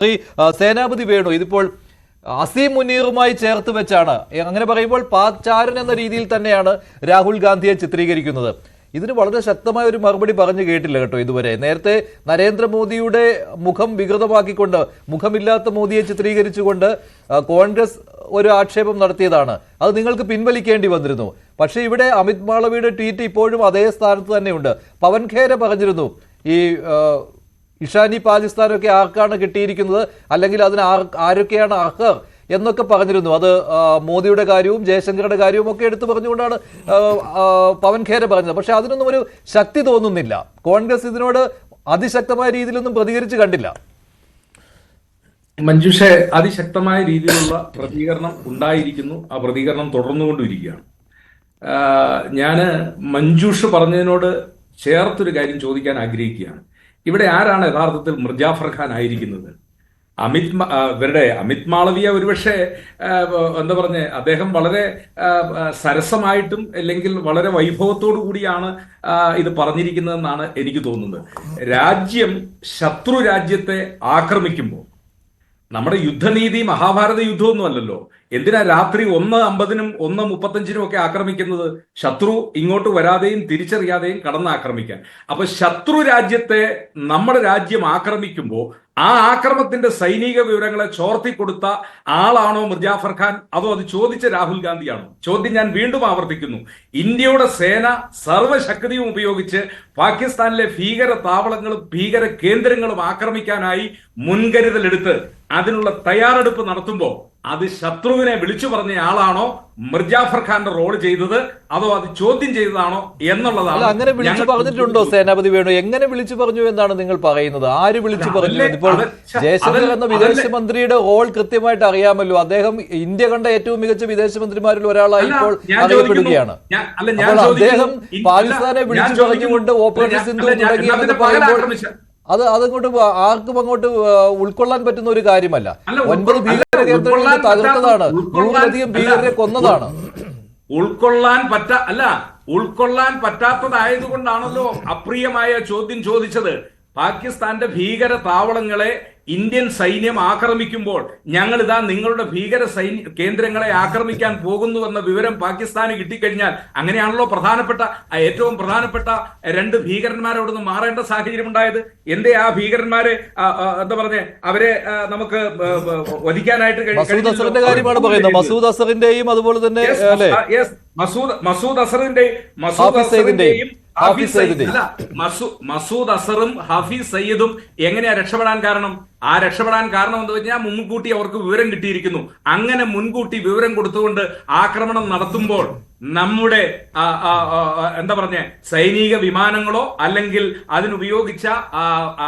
ശ്രീ സേനാപതി വേണു, ഇതിപ്പോൾ അസീം മുനീറുമായി ചേർത്ത് വെച്ചാണ്, അങ്ങനെ പറയുമ്പോൾ പാച്ചാരൻ എന്ന രീതിയിൽ തന്നെയാണ് രാഹുൽ ഗാന്ധിയെ ചിത്രീകരിക്കുന്നത്. ഇതിന് വളരെ ശക്തമായ ഒരു മറുപടി പറഞ്ഞു കേട്ടില്ല കേട്ടോ ഇതുവരെ. നേരത്തെ നരേന്ദ്രമോദിയുടെ മുഖം വികൃതമാക്കിക്കൊണ്ട്, മുഖമില്ലാത്ത മോദിയെ ചിത്രീകരിച്ചുകൊണ്ട് കോൺഗ്രസ് ഒരു ആക്ഷേപം നടത്തിയതാണ്. അത് നിങ്ങൾക്ക് പിൻവലിക്കേണ്ടി വന്നിരുന്നു. പക്ഷേ ഇവിടെ അമിത് മാളവിയുടെ ട്വീറ്റ് ഇപ്പോഴും അതേ സ്ഥാനത്ത് തന്നെയുണ്ട്. പവൻ ഖേര പറഞ്ഞിരുന്നു, ഈ ഇഷാനി പാകിസ്ഥാനൊക്കെ ആർക്കാണ് കിട്ടിയിരിക്കുന്നത്, അല്ലെങ്കിൽ അതിന് ആരൊക്കെയാണ് അർഹർ എന്നൊക്കെ പറഞ്ഞിരുന്നു. അത് മോദിയുടെ കാര്യവും ജയശങ്കറുടെ കാര്യവും ഒക്കെ എടുത്തു പറഞ്ഞുകൊണ്ടാണ് പവൻ ഖേര പറഞ്ഞത്. പക്ഷെ അതിനൊന്നും ഒരു ശക്തി തോന്നുന്നില്ല. കോൺഗ്രസ് ഇതിനോട് അതിശക്തമായ രീതിയിലൊന്നും പ്രതികരിച്ച് കണ്ടില്ല. മഞ്ജുഷെ, അതിശക്തമായ രീതിയിലുള്ള പ്രതികരണം ഉണ്ടായിരിക്കുന്നു. ആ പ്രതികരണം തുടർന്നുകൊണ്ടിരിക്കുകയാണ്. ഞാന് മഞ്ജുഷ് പറഞ്ഞതിനോട് ചേർത്തൊരു കാര്യം ചോദിക്കാൻ ആഗ്രഹിക്കുകയാണ്. ഇവിടെ ആരാണ് യഥാർത്ഥത്തിൽ മിർജാഫർ ഖാൻ ആയിരിക്കുന്നത്? അമിത് മാളവിയ ഒരുപക്ഷെ എന്താ പറഞ്ഞ, അദ്ദേഹം വളരെ സരസമായിട്ടും അല്ലെങ്കിൽ വളരെ വൈഭവത്തോടു കൂടിയാണ് ഇത് പറഞ്ഞിരിക്കുന്നതെന്നാണ് എനിക്ക് തോന്നുന്നത്. രാജ്യം ശത്രു രാജ്യത്തെ ആക്രമിക്കുമ്പോൾ, നമ്മുടെ യുദ്ധനീതി മഹാഭാരത യുദ്ധമൊന്നും അല്ലല്ലോ. എന്തിനാ രാത്രി 1:50 1:35 ഒക്കെ ആക്രമിക്കുന്നത്? ശത്രു ഇങ്ങോട്ട് വരാതെയും തിരിച്ചറിയാതെയും കടന്നാക്രമിക്കാൻ. അപ്പൊ ശത്രു രാജ്യത്തെ നമ്മുടെ രാജ്യം ആക്രമിക്കുമ്പോൾ ആ ആക്രമണത്തിന്റെ സൈനിക വിവരങ്ങളെ ചോർത്തിക്കൊടുത്ത ആളാണോ മിർജാഫർ ഖാൻ, അതോ അത് ചോദിച്ച രാഹുൽ ഗാന്ധിയാണോ? ചോദ്യം ഞാൻ വീണ്ടും ആവർത്തിക്കുന്നു. ഇന്ത്യയുടെ സേന സർവ്വശക്തിയും ഉപയോഗിച്ച് പാകിസ്ഥാനിലെ ഭീകര താവളങ്ങളും ഭീകര കേന്ദ്രങ്ങളും ആക്രമിക്കാനായി മുൻകരുതലെടുത്ത് അതിനുള്ള തയ്യാറെടുപ്പ് നടത്തുമ്പോൾ അത് ശത്രുവിനെ വിളിച്ചു പറഞ്ഞ ആളാണോ മിർജാഫർ ഖാന്റെ റോൾ ചെയ്തത്, അതോ അത് ചോദ്യം ചെയ്തതാണോ എന്നുള്ളതാണ്. അങ്ങനെ വിളിച്ചു പറഞ്ഞിട്ടുണ്ടോ സേനാപതി വേണു? എങ്ങനെ വിളിച്ചു പറഞ്ഞു എന്നാണ് നിങ്ങൾ പറയുന്നത്? ആര് വിളിച്ചു പറഞ്ഞു? ഇപ്പോൾ ജയശങ്കർ എന്ന വിദേശമന്ത്രിയുടെ റോൾ കൃത്യമായിട്ട് അറിയാമല്ലോ. അദ്ദേഹം ഇന്ത്യ കണ്ട ഏറ്റവും മികച്ച വിദേശമന്ത്രിമാരിൽ ഒരാളായി ഇപ്പോൾ അറിയപ്പെടുകയാണ്. അപ്പോൾ അദ്ദേഹം പാകിസ്ഥാനെ വിളിച്ചു പറഞ്ഞുകൊണ്ട് ഓപ്പറേഷൻ സിന്ധു തുടങ്ങിയെന്ന് പറയുമ്പോൾ അതങ്ങോട്ട് ആർക്കും അങ്ങോട്ട് ഉൾക്കൊള്ളാൻ പറ്റുന്ന ഒരു കാര്യമല്ല. 9 ഭീകര കേന്ദ്രങ്ങൾ തകർത്തതാണ്, 100-ലധികം ഭീകരരെ കൊന്നതാണ്. ഉൾക്കൊള്ളാൻ പറ്റാത്തതായതുകൊണ്ടാണല്ലോ അപ്രിയമായ ചോദ്യം ചോദിച്ചത്. പാകിസ്ഥാന്റെ ഭീകര താവളങ്ങളെ ഇന്ത്യൻ സൈന്യം ആക്രമിക്കുമ്പോൾ ഞങ്ങൾ ഇതാ നിങ്ങളുടെ ഭീകര കേന്ദ്രങ്ങളെ ആക്രമിക്കാൻ പോകുന്നുവെന്ന വിവരം പാകിസ്ഥാന് കിട്ടിക്കഴിഞ്ഞാൽ, അങ്ങനെയാണല്ലോ ഏറ്റവും പ്രധാനപ്പെട്ട 2 ഭീകരന്മാരോടൊന്ന് മാറേണ്ട സാഹചര്യം ഉണ്ടായത്. എന്തേ ആ ഭീകരന്മാരെ എന്താ പറഞ്ഞ അവരെ നമുക്ക് വധിക്കാനായിട്ട് മസൂദ് അസറിന്റെ കാര്യമാണ് പറയുന്നത്. മസൂദ് അസറിന്റെയും അതുപോലെ തന്നെ മസൂദ് അസറും ഹാഫിസ് സയ്യിദും എങ്ങനെയാ രക്ഷപ്പെടാൻ കാരണം? ആ രക്ഷപ്പെടാൻ കാരണം എന്ന് വെച്ചാൽ മുൻകൂട്ടി അവർക്ക് വിവരം കിട്ടിയിരിക്കുന്നു. അങ്ങനെ മുൻകൂട്ടി വിവരം കൊടുത്തുകൊണ്ട് ആക്രമണം നടത്തുമ്പോൾ നമ്മുടെ എന്താ പറഞ്ഞ സൈനിക വിമാനങ്ങളോ അല്ലെങ്കിൽ അതിനുപയോഗിച്ച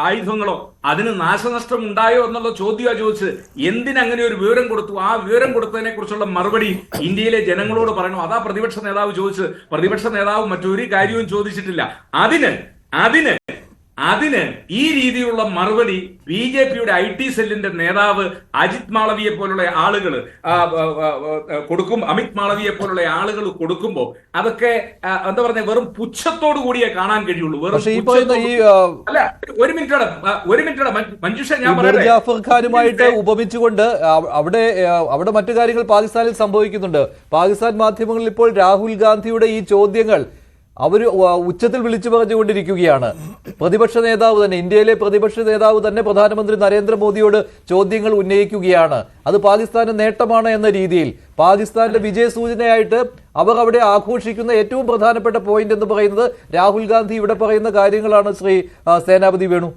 ആയുധങ്ങളോ അതിന് നാശനഷ്ടം ഉണ്ടായോ എന്നുള്ള ചോദ്യമാണ് ചോദിച്ചത്. എന്തിനങ്ങനെ ഒരു വിവരം കൊടുത്തു? ആ വിവരം കൊടുത്തതിനെ കുറിച്ചുള്ള മറുപടി ഇന്ത്യയിലെ ജനങ്ങളോട് പറയണം. അതാ പ്രതിപക്ഷ നേതാവ് ചോദിച്ചത്. പ്രതിപക്ഷ നേതാവ് മറ്റൊരു കാര്യവും ചോദിച്ചിട്ടില്ല. അതിന് ഈ രീതിയിലുള്ള മറുപടി BJPയുടെ IT സെല്ലിന്റെ നേതാവ് അജിത് മാളവിയെ പോലുള്ള ആളുകൾ കൊടുക്കും, അമിത് മാളവിയെ പോലുള്ള ആളുകൾ കൊടുക്കുമ്പോൾ അതൊക്കെ എന്താ പറഞ്ഞ വെറും പുച്ഛത്തോടു കൂടിയേ കാണാൻ കഴിയുള്ളൂ. ഒരു മിനിറ്റ് മഞ്ജുഷ, ഞാൻ മിർജാഫർ ഖാനുമായിട്ട് ഉപമിച്ചുകൊണ്ട് അവിടെ മറ്റു കാര്യങ്ങൾ പാകിസ്ഥാനിൽ സംഭവിക്കുന്നുണ്ട്. പാകിസ്ഥാൻ മാധ്യമങ്ങളിൽ ഇപ്പോൾ രാഹുൽ ഗാന്ധിയുടെ ഈ ചോദ്യങ്ങൾ അവർ ഉച്ചത്തിൽ വിളിച്ചു പറഞ്ഞുകൊണ്ടിരിക്കുകയാണ്. പ്രതിപക്ഷ നേതാവ് തന്നെ, ഇന്ത്യയിലെ പ്രതിപക്ഷ നേതാവ് തന്നെ പ്രധാനമന്ത്രി നരേന്ദ്രമോദിയോട് ചോദ്യങ്ങൾ ഉന്നയിക്കുകയാണ്. അത് പാകിസ്ഥാന് നേട്ടമാണ് എന്ന രീതിയിൽ, പാകിസ്ഥാന്റെ വിജയസൂചനയായിട്ട് അവർ അവിടെ ആഘോഷിക്കുന്ന ഏറ്റവും പ്രധാനപ്പെട്ട പോയിന്റ് എന്ന് പറയുന്നത് രാഹുൽ ഗാന്ധി ഇവിടെ പറയുന്ന കാര്യങ്ങളാണ്. ശ്രീ സേനാപതി വേണു,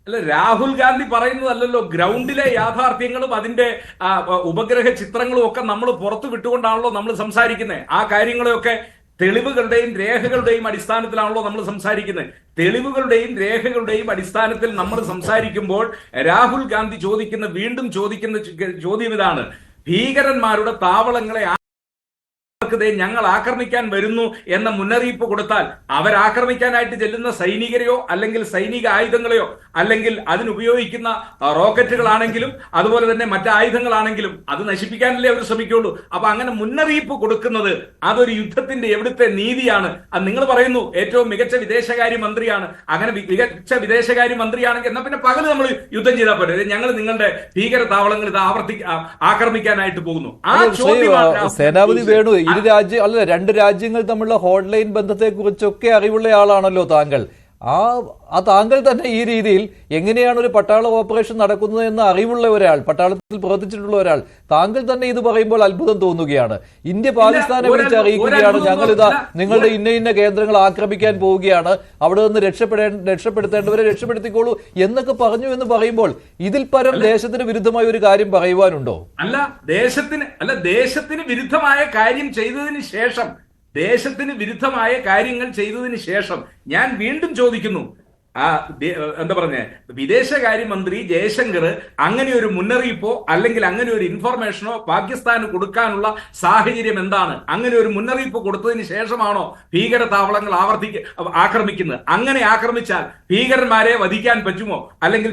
അല്ല, രാഹുൽ ഗാന്ധി പറയുന്നതല്ലല്ലോ, ഗ്രൗണ്ടിലെ യാഥാർത്ഥ്യങ്ങളും അതിന്റെ ഉപഗ്രഹ ചിത്രങ്ങളും ഒക്കെ നമ്മൾ പുറത്തു വിട്ടുകൊണ്ടാണല്ലോ നമ്മൾ സംസാരിക്കുന്നത്. ആ കാര്യങ്ങളെയൊക്കെ തെളിവുകളുടെയും രേഖകളുടെയും അടിസ്ഥാനത്തിലാണല്ലോ നമ്മൾ സംസാരിക്കുന്നത്. തെളിവുകളുടെയും രേഖകളുടെയും അടിസ്ഥാനത്തിൽ നമ്മൾ സംസാരിക്കുമ്പോൾ രാഹുൽ ഗാന്ധി വീണ്ടും ചോദിക്കുന്ന ചോദ്യം ഇതാണ്: ഭീകരന്മാരുടെ താവളങ്ങളെ ഞങ്ങൾ ആക്രമിക്കാൻ വരുന്നു എന്ന മുന്നറിയിപ്പ് കൊടുത്താൽ അവരാക്രമിക്കാനായിട്ട് ചെല്ലുന്ന സൈനികരെയോ അല്ലെങ്കിൽ സൈനിക ആയുധങ്ങളെയോ അല്ലെങ്കിൽ അതിനുപയോഗിക്കുന്ന റോക്കറ്റുകളാണെങ്കിലും അതുപോലെ തന്നെ മറ്റു ആയുധങ്ങളാണെങ്കിലും അത് നശിപ്പിക്കാനല്ലേ അവർ ശ്രമിക്കുള്ളൂ. അപ്പൊ അങ്ങനെ മുന്നറിയിപ്പ് കൊടുക്കുന്നത് അതൊരു യുദ്ധത്തിന്റെ എവിടുത്തെ നീതിയാണ്? അത് നിങ്ങൾ പറയുന്നു ഏറ്റവും മികച്ച വിദേശകാര്യ മന്ത്രിയാണ്. അങ്ങനെ മികച്ച വിദേശകാര്യ മന്ത്രിയാണെങ്കിൽ എന്നാ പിന്നെ പകല് നമ്മൾ യുദ്ധം ചെയ്താൽ പോരെ? ഞങ്ങൾ നിങ്ങളുടെ ഭീകര താവളങ്ങൾ ഇത് ആക്രമിക്കാനായിട്ട് പോകുന്നു. ആ ചോദ്യമാണ് സേനാപതി വേണു. രണ്ട് രാജ്യങ്ങൾ തമ്മിലുള്ള ഹോട്ട്ലൈൻ ബന്ധത്തെ കുറിച്ചൊക്കെ അറിവുള്ള ആളാണല്ലോ താങ്കൾ. ആ താങ്കൾ തന്നെ ഈ രീതിയിൽ എങ്ങനെയാണ് ഒരു പട്ടാള ഓപ്പറേഷൻ നടക്കുന്നത് എന്ന് അറിവുള്ള ഒരാൾ, പട്ടാളത്തിൽ പ്രവർത്തിച്ചിട്ടുള്ള ഒരാൾ, താങ്കൾ തന്നെ ഇത് പറയുമ്പോൾ അത്ഭുതം തോന്നുകയാണ്. ഇന്ത്യ പാകിസ്ഥാനെ വിളിച്ച് അറിയിക്കുകയാണ്, ഞങ്ങളിതാ നിങ്ങളുടെ ഇന്ന കേന്ദ്രങ്ങൾ ആക്രമിക്കാൻ പോവുകയാണ്, അവിടെ നിന്ന് രക്ഷപ്പെടുത്തേണ്ടവരെ രക്ഷപ്പെടുത്തിക്കോളൂ എന്നൊക്കെ പറഞ്ഞു എന്ന് പറയുമ്പോൾ ഇതിൽ പരം ദേശത്തിന് വിരുദ്ധമായ ഒരു കാര്യം പറയുവാനുണ്ടോ? ദേശത്തിന് വിരുദ്ധമായ കാര്യം ചെയ്തതിന് ശേഷം ഞാൻ വീണ്ടും ചോദിക്കുന്നു, എന്താ പറഞ്ഞേ, വിദേശകാര്യമന്ത്രി ജയശങ്കർ അങ്ങനെ ഒരു മുന്നറിയിപ്പോ അല്ലെങ്കിൽ അങ്ങനെ ഒരു ഇൻഫർമേഷനോ പാകിസ്ഥാന് കൊടുക്കാനുള്ള സാഹചര്യം എന്താണ്? അങ്ങനെ ഒരു മുന്നറിയിപ്പ് കൊടുത്തതിന് ശേഷമാണോ ഭീകര താവളങ്ങൾ ആക്രമിക്കുന്നത്? അങ്ങനെ ആക്രമിച്ചാൽ ഭീകരന്മാരെ വധിക്കാൻ പറ്റുമോ? അല്ലെങ്കിൽ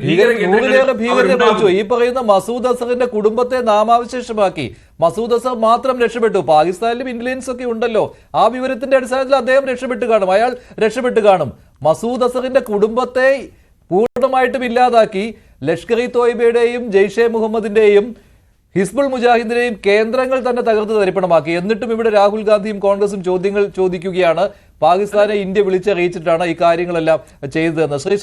ഈ പറയുന്ന മസൂദ് അസറിന്റെ കുടുംബത്തെ നാമാവശേഷമാക്കി മസൂദ് അസർ മാത്രം രക്ഷപ്പെട്ടു. പാകിസ്ഥാനിലും ഇന്റലിജൻസ് ഒക്കെ ഉണ്ടല്ലോ. ആ വിവരത്തിന്റെ അടിസ്ഥാനത്തിൽ അദ്ദേഹം രക്ഷപ്പെട്ടു കാണും, അയാൾ രക്ഷപ്പെട്ടു കാണും. മസൂദ് അസറിന്റെ കുടുംബത്തെ പൂർണ്ണമായിട്ടും ഇല്ലാതാക്കി ലഷ്കർ ഇ തോയ്ബയുടെയും ജെയ്ഷെ മുഹമ്മദിന്റെയും ഹിസ്ബുൾ മുജാഹിദിന്റെയും കേന്ദ്രങ്ങൾ തന്നെ തകർത്ത് തരിപ്പണമാക്കി. എന്നിട്ടും ഇവിടെ രാഹുൽ ഗാന്ധിയും കോൺഗ്രസും ചോദ്യങ്ങൾ ചോദിക്കുകയാണ്, പാകിസ്ഥാനെ ഇന്ത്യ വിളിച്ചറിയിച്ചിട്ടാണ് ഈ കാര്യങ്ങളെല്ലാം ചെയ്തതെന്ന്. ശ്രീ